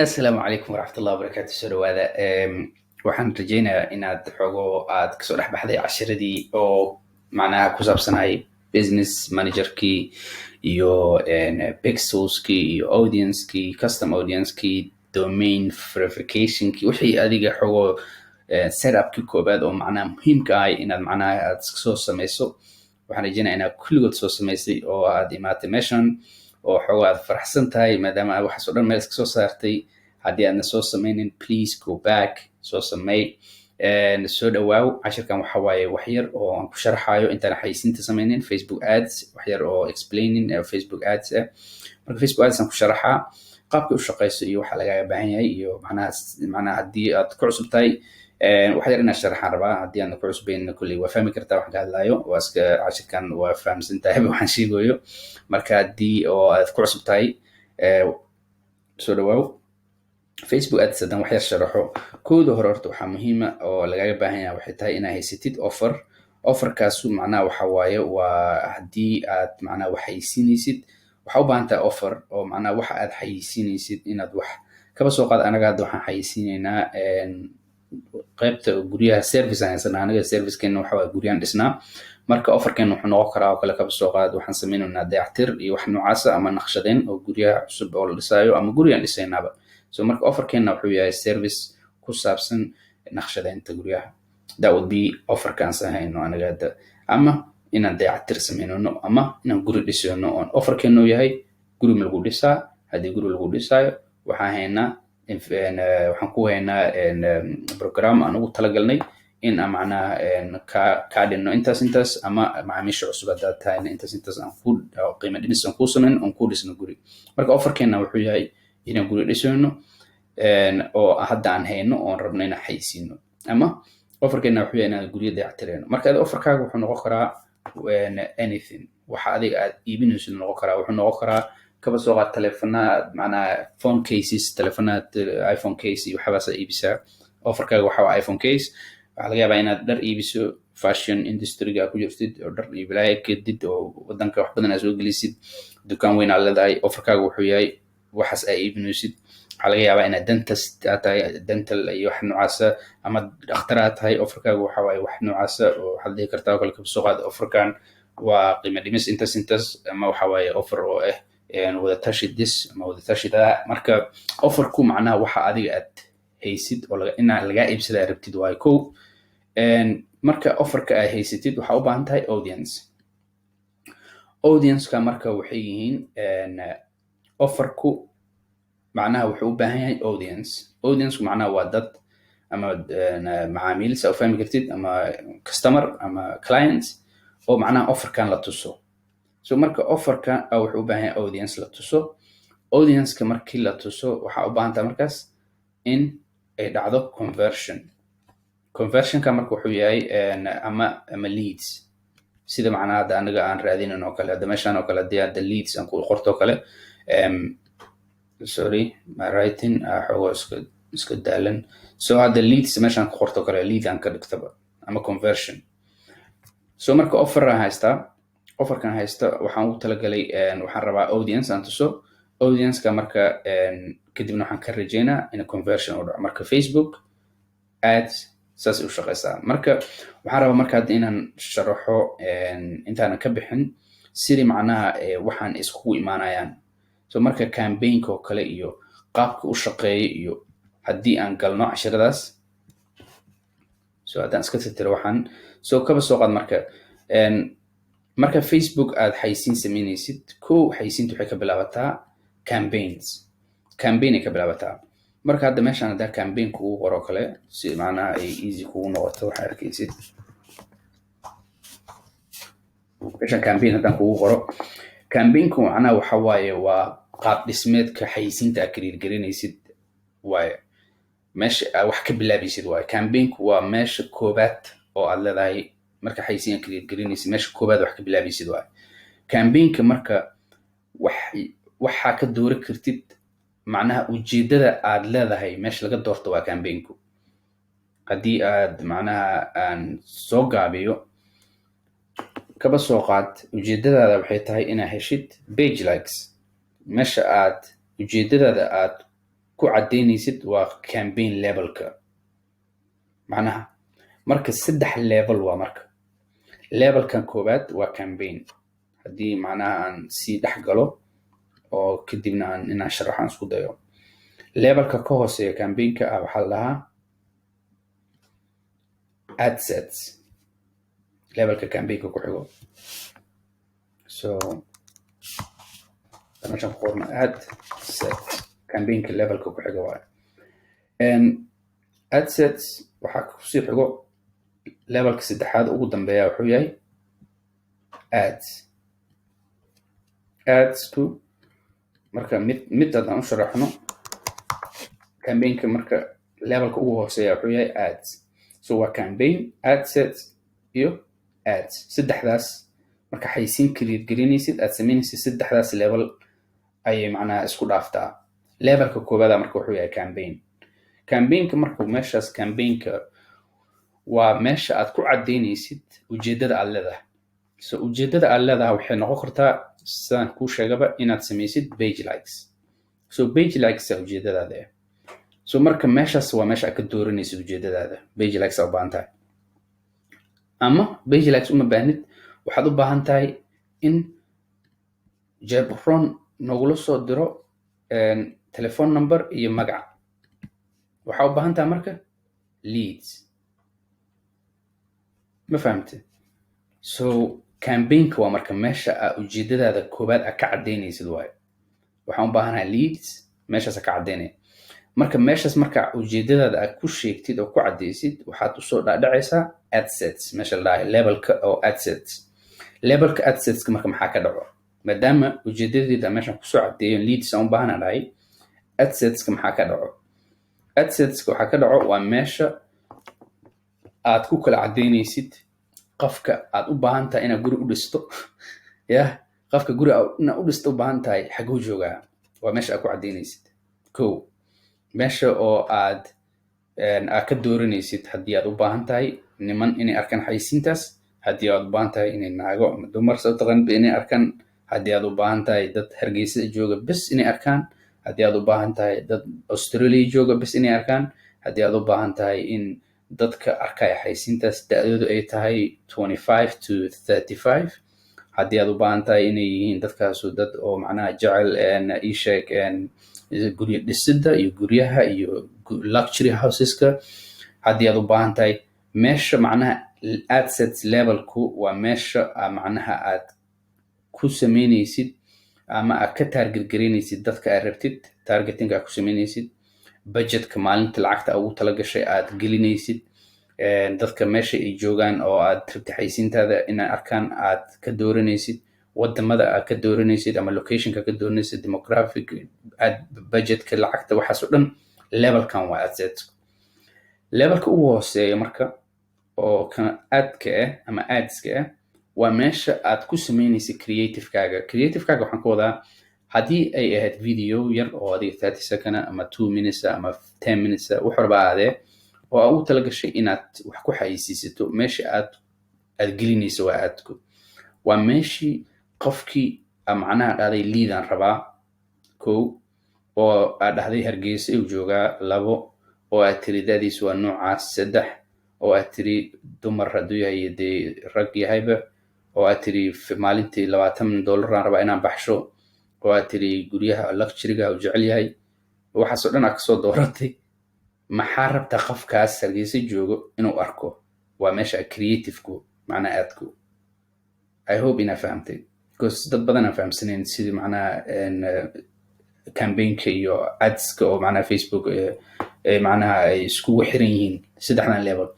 Asalaamu calaykum waraxmatullahi wabarakaatu. Soo dhawaada. Waxaan rajaynayaa inaad xogo aad kasoo dhex baxday cashiradii oo macnaha ku saabsanay business managerkii iyo pixelskii iyo audiencekii custom audiencekii domain verificationkii wixii adiga xogo setupkii koobaad oo macnaha muhiimka ahay inaad macnaha aad soo samayso. waxaan rajaynayaa inaad kulligood soo samaysay oo aad imaatay meeshan oo xogo aad faraxsan tahay maadaama aad waxaas oo dhan meel iska soo saartay. haddii aadna soo samaynin please go back soo samay soo dhawaaw. cashirkan waxa waaye wax yar oo aan ku sharaxayo intaan xayeysiinta samaynin Facebook ads, wax yar oo explaining Facebook ads ah. marka Facebook ads aan ku sharaxaa qaabka u shaqeyso iyo waxa lagaaga baahan yahay iyo macnaha haddii aad ku cusub tahay wax yar inaad sharaxaan rabaa. haddii aadna ku cusbayna kulley waa fahmi kartaa waxaan ka hadlayo. waa iska cashirkan waa fahamsan tahay waxaan sheegayo. marka haddii oo aad ku cusub tahay soo dhawaaw. Facebook ads haddaan wax yar sharaxo kooda hore horta waxaa muhiima oo lagaaga baahan yahay waxay tahay inaad haysatid offerkaasu macnaha waxa waaye waa haddii aad macnaha wax xayeysiinaysid waxaa u baahan tahay offer oo macnaha waxa aad xayeysiinaysid inaad wax kaba soo qaad. anaga hadda waxaan xayeysiinaynaa qaybta guryaha service aan haysanaa. anaga servicekeena waxa waaye guryaan dhisnaa. marka offerkeena wuxuu noqon karaa oo kale kaba soo qaad waxaan sameynaynaa dayactir iyo wax noocaasa ama naqshadeen oo guryaha cusub oo la dhisaayo ama guriyaan dhisaynaaba. so marka offerkeena wuxuu yahay service ku saabsan naqshadeynta guryaha. that would be offerkaan sahayno anaga hadda ama inaan dayactir sameynano ama inaan guri dhisayno. on offerkeena yahay guri ma lagu dhisaa. haddii guri lagu dhisaayo waxaan ku haynaa program aan ugu talagalnay in macnaha kaa dhinno intaas ama macaamiisha cusub haddaad tahayna intaas aan ku qiimo dhimis aan kuu samayn oon kuu dhisno guri. marka offerkeena wuxuu yahay inaan guri dhisayno oo hadda aan hayno oon rabno inaan xayeysiino ama offerkeena wuxuu yahay inaan guryo dayactirayno. marka offerkaaga wuxuu noqon karaa anything waxa adiga aad iibinaysid noqon karaa. wuxuu noqon karaa kaba soo qaad telefonaad macnaha phone cases telefonaad iphone case iyo waxaabaasaa iibisaa. offerkaaga waxa waa iphone case. waxaa laga yaabaa inaad dhar iibiso fashion industryga ku jirtid oo dhar iibilaya kadid oo wadanka wax badan aad soo gelisid dukaan weyn aad leedahay. offerkaaga wuxuu yahay waxaas aad iibinaysid. waxaa laga yaabaa inaad dentist aad tahay dental iyo wax noocaasa ama dhakhtar aad tahay. offerkaaga waxa waaye wax noocaasa oo waxaad dhihi kartaa oo kale kaba soo qaad offerkan waa qiimo dhimis intaas ama waxa waaye offer oo ah wadatashi this ama wadatashi daa. marka offerku macnaha waxa adiga aad haysid oo inaa lagaa iibsada rabtid waaye kow. marka offerka aad haysatid waxaa u baahan tahay audienceka marka waxay yihiin offerku macnaha wuxuu u baahan yahay audienceku macnaha waa dad ama macaamiil saa u fahmi kartid ama customer ama client oo macnaha offerkan la tuso. so marka offerka wuxuu u baahan yahay audience la tuso. audienceka markii la tuso waxaa u baahan tahay markaas in ay dhacdo conversionka marka wuxuu yahay ama leads sida macnaha hadda anaga aan raadinin oo kale. hadda meeshaan oo kale haddii hadda leads aan ku qorto oo kale sorry my writing xogo iska daalan. so hadda leads meeshaan ku qorto kale lead aan ka dhigtaba ama conversion. so marka offerkan haysta waxaan ugu talagalay waxaan rabaa audience aan tuso. audienceka marka kadibna waxaan ka rajaynaa in conversion u dhaco. marka Facebook ads saas u shaqeysaa. marka waxaan rabaa marka hadda inaan sharaxo intaanan ka bixin sidii macnaha waxaan iskugu imaanayaan. so marka campaignka oo kale iyo qaabka u shaqeeya iyo haddii aan galno cashiradaas. so haddaan iska tirtiro waxaan so kaba soo qaad marka Facebook aad xayeysiin samaynaysid kow xayeysiinta waxay ka bilaabataa campaign ay ka bilaabataa. marka hadda meeshaan haddaa campaign kugu qoro kale si macnaha ay easy kugu noqoto waxaa arkaysid meeshaan campaign haddaan kugu qoro campaignku macnaha waxa waaye waa qaab dhismeedka xayeysiinta aad kariirgarinaysid waaye meesha wax ka bilaabaysid waaye. campaignku waa meesha koobaad oo aad leedahay marka xayeysiin aad kariirgarinaysid meesha koobaad wax ka bilaabaysid waaye. campaignka marka waxaa ka doori kartid macnaha ujeedada aad leedahay meesha laga doorto waa campaignku. haddii aad macnaha aan soo gaabiyo kaba soo qaad ujeedadaada waxay tahay inaad heshid page likes. meesha aad ujeedadaada aad ku cadeynaysid waa campaign levelka macnaha marka 3 level waa marka levelkan koobaad waa campaign haddii macnaha aan sii dhex galo oo kadibna inaan sharaxaan isku dayo levelka ka hooseeya campaignka waxaa la dhahaa adsets levelka campaignka ku xigo so meeshaan ku qorna adsets campaignka levelka ku xigo waaye adsets waxaa kusii xigo levelka saddexaad ugu dambeeya wuxuu yahay adsku marka mid haddaan u sharaxno campaignka marka levelka ugu hooseeya wuxuu yahay ads so waa campaign adsets iyo ads saddexdaas marka xaysiin create gelinaysid aad samaynaysid saddexdaas level ayay macnaha isku dhaaftaa levelka koobaad marka wuxuu yahay campaignka markuu meeshaas campaignka waa meesha aad ku cadeynaysid ujeedada aad leedahay so ujeedada aad leedahay waxay noqon kartaa sidaan kuu sheegaba inaad samaysid page likes so page likes ujeedadaada so marka meeshaas waa meesha aad ka dooranaysid ujeedadaada page likes u baahan tahay ama page likes uma baahnid waxaad u baahan tahay in jebron nogula soo diro telephone number iyo magac waxaa u baahan tahay marka leads ma fahamtay so campaignka waa marka meesha aad ujeedadaada koobaad aad ka cadeynaysid waaye waxaan u baahanahay leads meeshaas ka cadeynaya marka meeshaas marka ujeedadaada aad ku sheegtid oo ku cadeysid waxaad usoo dhaadhacaysaa adsets meesha la dhahay levelka oo adsets levelka adsetska marka maxaa ka dhaco maadaama ujeedadeeda meeshan kusoo cadeeyo leads aan u baahanahay adsetska maxaa ka dhaco adsetska waxaa ka dhaco waa meesha aad ku kala cadeynaysid qofka aad u baahan tahay inaad guri u dhisto yah qofka guri inaad u dhisto u baahan tahay xaguu joogaa waa meesha aad ku cadeynaysid kow meesha oo aad ka dooranaysid haddii aad u baahan tahay niman inay arkaan xaysiintaas haddii aad u baahan tahay inay naago ama dumar sabtaqanba inay arkaan haddii aad u baahan tahay dad hargeysa jooga bes inay arkaan haddii aad u baahan tahay dad Australia jooga bes inay arkaan haddii aad u baahan tahay in dadka arkaya xaysiintaas da'doodu ay tahay 25 to 35 haddii aad u baahan tahay inay yihiin dadkaasu dad oo macnaha jecel isheeg guryo dhisida iyo guryaha iyo luxury houseska haddii aad u baahan tahay meesha macnaha adsets levelku waa meesha macnaha aad ku samaynaysid ama aad ka target gareynaysid dadka aad rabtid targeting aad ku samaynaysid budgetka maalinta lacagta ugu talagashay aad gelinaysid dadka meesha ay joogaan oo aad rabtid xaysiintaada inay arkaan aad ka dooranaysid wadamada aad ka dooranaysid ama locationka ka dooranaysid demographic aad budgetka lacagta waxaas oo dhan levelkan waa adsets levelka ugu hooseeya marka oo kan adka ama adska waa meesha aad ku samaynaysid creativekaaga waxaan ka wadaa haddii ay ahayd video yar oo adiga 30 second ama 2 minutes ama 10 minutes wax walba aadee oo aad u talagashay inaad wax ku xayisiisato meesha aad gelinayso waa aadku waa meeshii qofkii macnaha dhahday liidan rabaa kow oo aad dhahday hargeysa uu joogaa 2 oo aad tiri da'diisu waa noocaas 3 oo aad tiri dumar hadduu yahay dee rag yahayba oo aad tiri maalintii $20 aan rabaa inaan baxsho oo aad tiri guryaha luxuryga uu jecel yahay waxaas oo dhan aad kasoo dooratay maxaa rabtaa qofkaas hargeysa joogo inuu arko waa meesha creativeku macnaha aadku I hope ina fahamtay because dad badan aan fahamsanayn sidii macnaha campaignka iyo adska oo macnaha Facebook macnaha ay iskugu xiran yihiin saddexdan level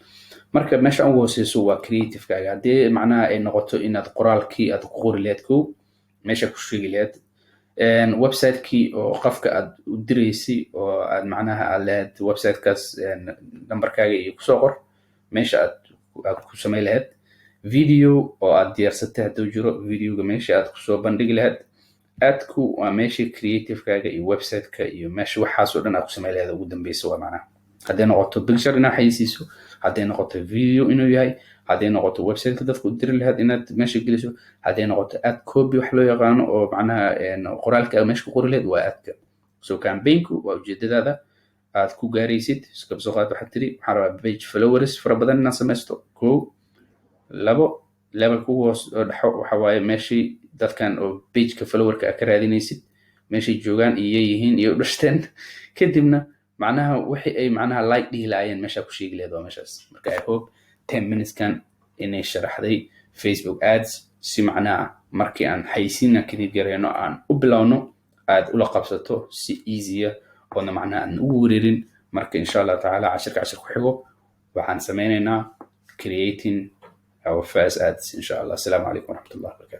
marka meesha ugu hooseyso waa creativekaaga haddii macnaha ay noqoto inaad qoraalkii aad ku qori lahayd kow meesha ku sheegi lahayd website-kii oo qofka aad u diraysay oo aad macnaha aad lahayd website-kaas nambarkaaga iyo kusoo qor meesha aad ku samayn lahayd video oo aad diyaarsatay hadduu jiro videoga meesha aad kusoo bandhigi lahayd aadku waa meesha creativekaaga iyo website-ka iyo meesha waxaas oo dhan aad ku samayn lahayd ugu dambeysa waa macnaha hadday noqoto picture inaad xayisiiso hadday noqoto video inuu yahay hadday noqoto website-ka dadka u diri lahayd inaad meesha geliso hadday noqoto ad copy wax loo yaqaano oo macnaha qoraalka meesha ku qori lahayd waa adka so campaignku waa ujeedadaada aad ku gaaraysid iskaba soo qaad waxaad tiri waxaan rabaa page followers fara badan inaan samaysto kow labo levelka ugu hoos oo dhexo waxa waaye meeshii dadkan oo pageka followerka aad ka raadinaysid meeshay joogaan iyo yihiin iyo dhashteen kadibna macnaha wixii ay macnaha like dhihi lahaayeen meeshaa ku sheegi lahayd waa meeshaas marka I hope 10 minuteskan inay sharaxday Facebook ads si macnaha markii aan xaysiina kadib gareyno aan u bilowno aad ula qabsato si easy oona macnaha aan ugu wareerin marka insha Allah tacaala cashirka ku xigo waxaan sameynaynaa creating our first ads insha Allah. Assalamu alaikum warahmatullahi wabarakatuh.